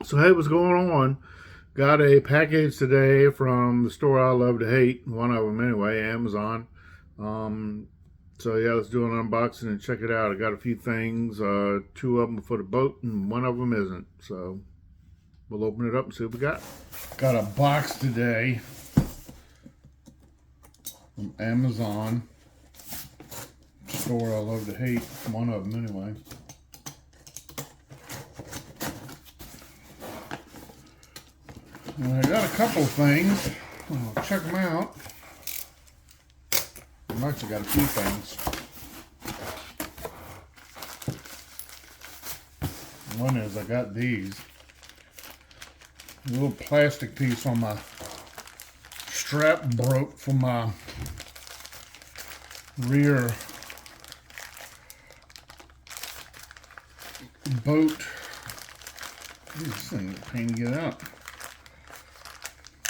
So hey, what's going on? Got a package today from the store I love to hate. One of them anyway, Amazon. Um, so yeah, let's do an unboxing and check it out. I got a few things. Two of them for the boat, and one of them isn't. So we'll open it up and see what we got. Got a box today from Amazon. Store I love to hate. One of them anyway. I got a couple of things. I'll check them out. I've actually got a few things. One is I got these. A little plastic piece on my strap broke from my rear boat. This thing is a pain to get out.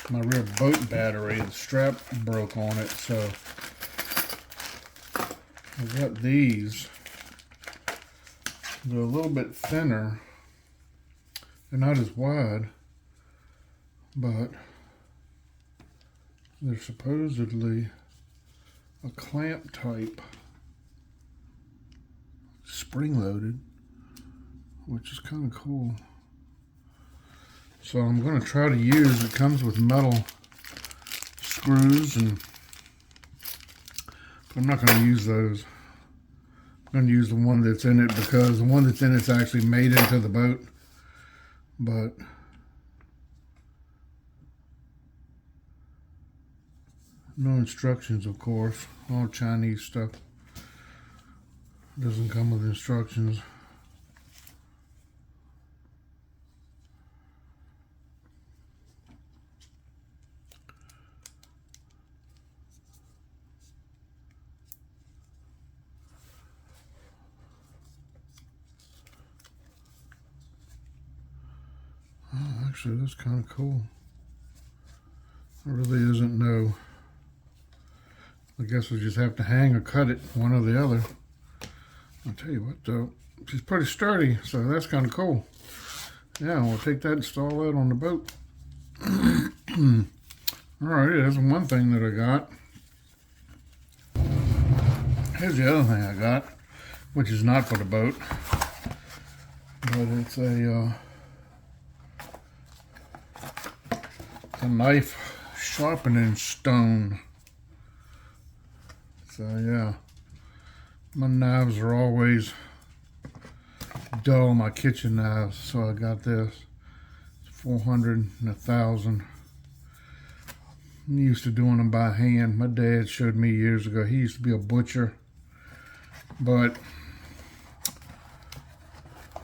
My rear boat battery, the strap broke on it, so I got these. They're a little bit thinner. They're not as wide, but they're supposedly a clamp type, spring-loaded, which is kind of cool. So I'm going to try to use, it comes with metal screws, but I'm not going to use those. I'm going to use the one that's in it because the one that's in it's actually made into the boat. But no instructions, of course. All Chinese stuff. Doesn't come with instructions. Oh, actually, that's kind of cool. It really isn't no. I guess we just have to hang or cut it, one or the other. I'll tell you what, though, she's pretty sturdy, so that's kind of cool. Yeah, we'll take that and install that on the boat. Alright, that's one thing that I got. Here's the other thing I got, which is not for the boat, but it's a knife sharpening stone. So yeah, my knives are always dull, my kitchen knives, so I got this. It's 400 and 1,000. I'm used to doing them by hand. My dad showed me years ago. He used to be a butcher, but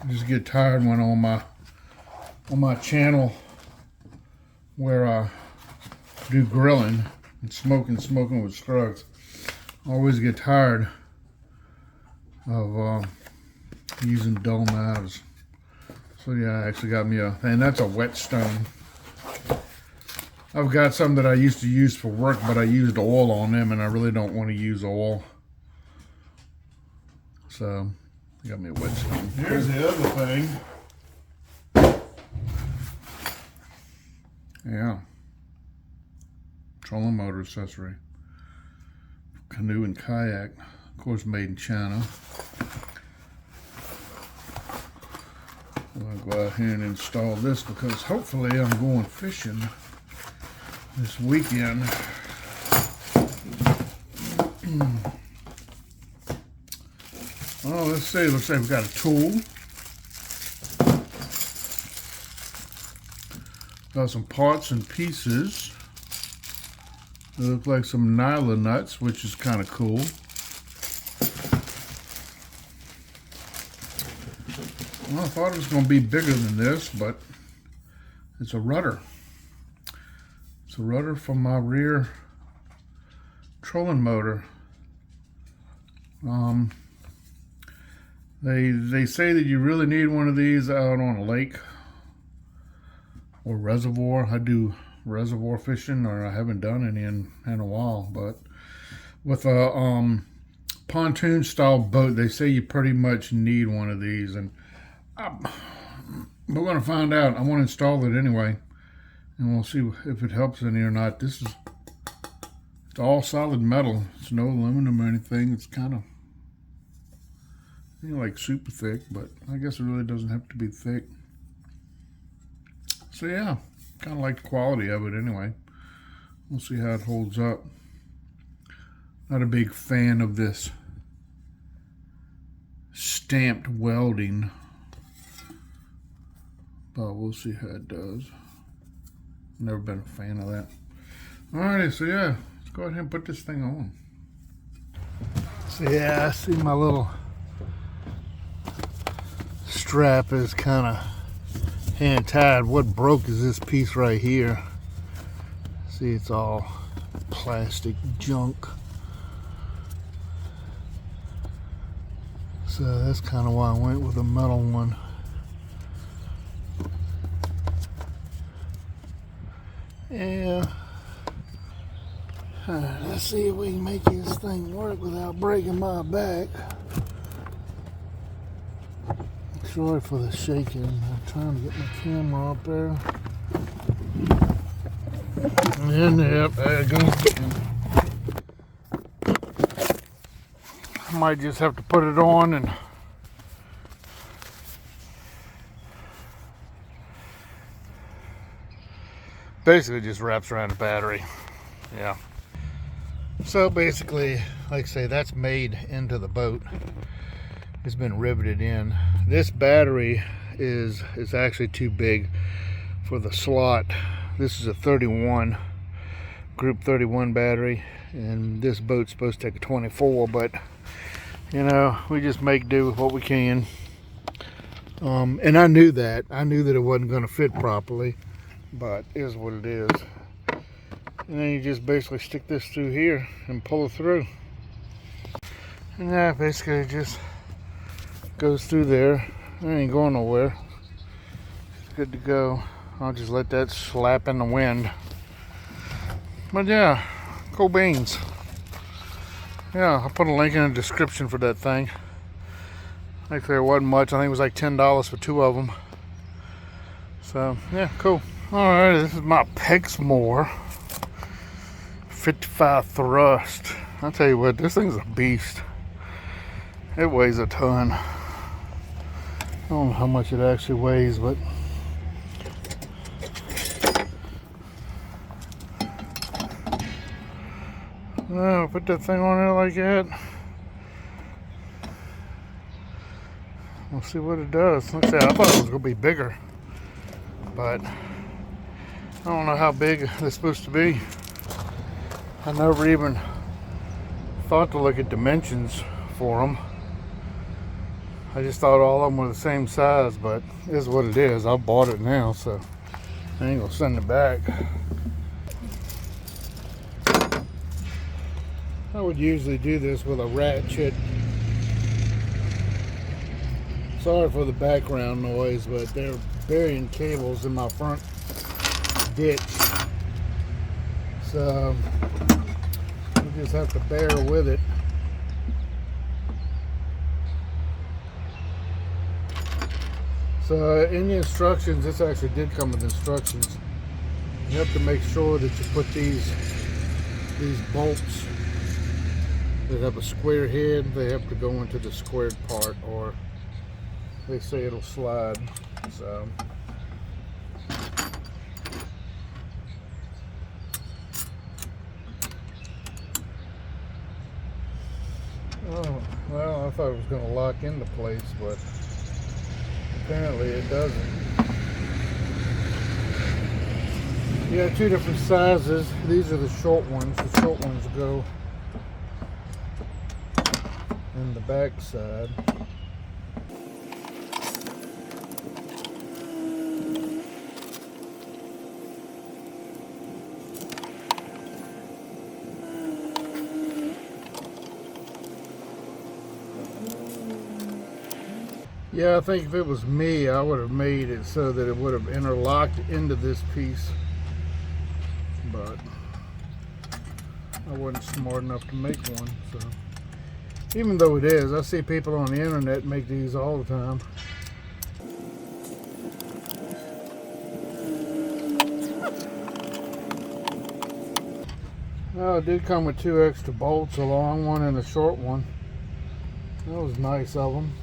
I just get tired when on my channel where I do grilling and smoking with Scruggs. I always get tired of using dull knives. So yeah, I actually got me and that's a whetstone. I've got some that I used to use for work, but I used oil on them and I really don't want to use oil. So I got me a whetstone. Here's the other thing. Yeah. Trolling motor accessory. Canoe and kayak. Of course, made in China. I'll go out here and install this because hopefully I'm going fishing this weekend. Oh, let's see. Looks like we've got a tool. Got some parts and pieces. They look like some nyla nuts, which is kind of cool. Well, I thought it was going to be bigger than this, but it's a rudder. It's a rudder from my rear trolling motor. They say that you really need one of these out on a lake or reservoir. I do reservoir fishing, or I haven't done any in a while, but with a pontoon style boat, they say you pretty much need one of these, and But we're going to find out. I want to install it anyway, and we'll see if it helps any or not. It's all solid metal. It's no aluminum or anything. It's kind of, like super thick, but I guess it really doesn't have to be thick. So yeah, kind of like the quality of it anyway. We'll see how it holds up. Not a big fan of this stamped welding, but we'll see how it does. Never been a fan of that. Alrighty, so yeah, let's go ahead and put this thing on. So yeah, I see my little strap is kind of hand tied. What broke is this piece right here. See, it's all plastic junk. So that's kind of why I went with a metal one. Yeah. Let's see if we can make this thing work without breaking my back. Sorry for the shaking. I'm trying to get my camera up there. And yep, there it goes. I might just have to put it on and basically just wraps around the battery. Yeah. So basically, like I say, that's made into the boat. It's been riveted in. This battery is actually too big for the slot. This is a 31, group 31 battery, and this boat's supposed to take a 24, but you know, we just make do with what we can. And I knew that. I knew that it wasn't going to fit properly, but it is what it is. And then you just basically stick this through here and pull it through. And that basically just goes through there. It ain't going nowhere. It's good to go. I'll just let that slap in the wind. But yeah, cool beans. Yeah, I'll put a link in the description for that thing. Like there wasn't much. I think it was like $10 for 2 of them. So yeah, cool. Alright, this is my Pexmore 55 thrust. I'll tell you what, this thing's a beast. It weighs a ton. I don't know how much it actually weighs, but I'll put that thing on there like that. We'll see what it does. Like I said, I thought it was going to be bigger, but I don't know how big they're supposed to be. I never even thought to look at dimensions for them. I just thought all of them were the same size, but it is what it is. I bought it now, so I ain't gonna send it back. I would usually do this with a ratchet. Sorry for the background noise, but they're burying cables in my front ditch. So you just have to bear with it. So in the instructions, this actually did come with instructions. You have to make sure that you put these bolts that have a square head, they have to go into the squared part, or they say it'll slide. So oh, well, I thought it was going to lock into place, but apparently it doesn't. You got 2 different sizes. These are the short ones. The short ones go in the back side. Yeah, I think if it was me, I would have made it so that it would have interlocked into this piece, but I wasn't smart enough to make one. So even though it is, I see people on the internet make these all the time. Oh, it did come with 2 extra bolts, a long one and a short one. That was nice of them.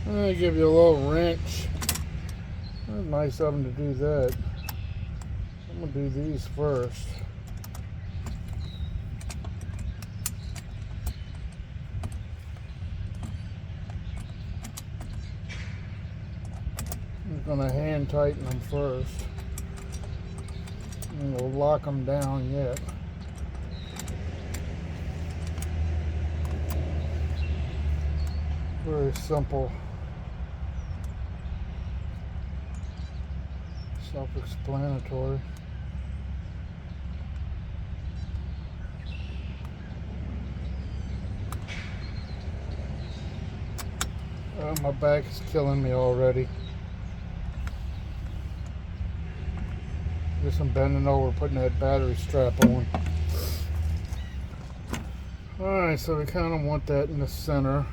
And they give you a little wrench. That was nice of them to do that. I'm going to do these first. I'm going to hand tighten them first. And we'll lock them down yet. Very simple. Self-explanatory. My back is killing me already. Guess I'm bending over putting that battery strap on. Alright, so we kind of want that in the center.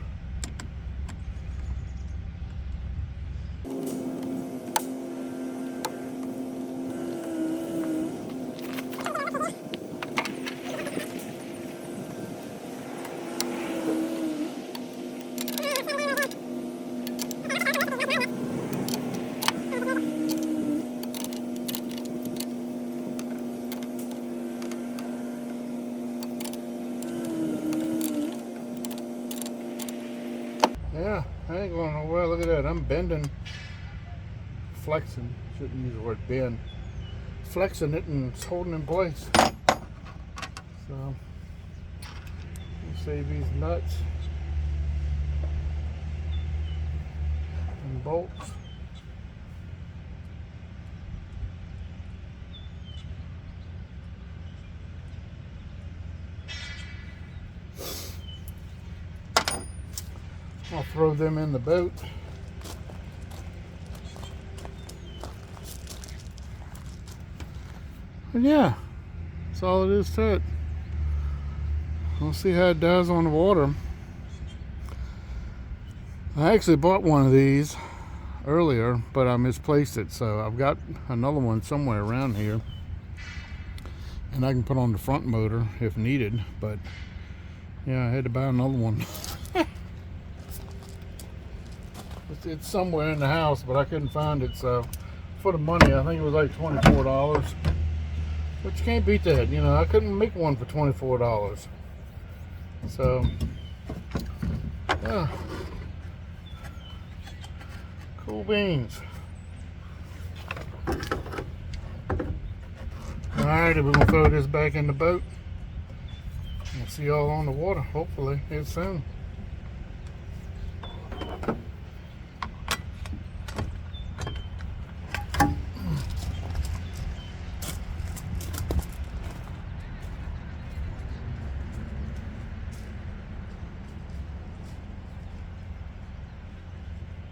Yeah, I ain't going nowhere. Look at that. I'm bending, flexing. Shouldn't use the word bend. Flexing it and it's holding in place. So, let's save these nuts and bolts. I'll throw them in the boat. And yeah, that's all it is to it. We'll see how it does on the water. I actually bought one of these earlier, but I misplaced it, so I've got another one somewhere around here. And I can put on the front motor if needed, but yeah, I had to buy another one. It's somewhere in the house, but I couldn't find it, so for the money, I think it was like $24. But you can't beat that, you know. I couldn't make one for $24. So, yeah. Cool beans. Alright, we're going to throw this back in the boat. We'll see y'all on the water, hopefully, here soon.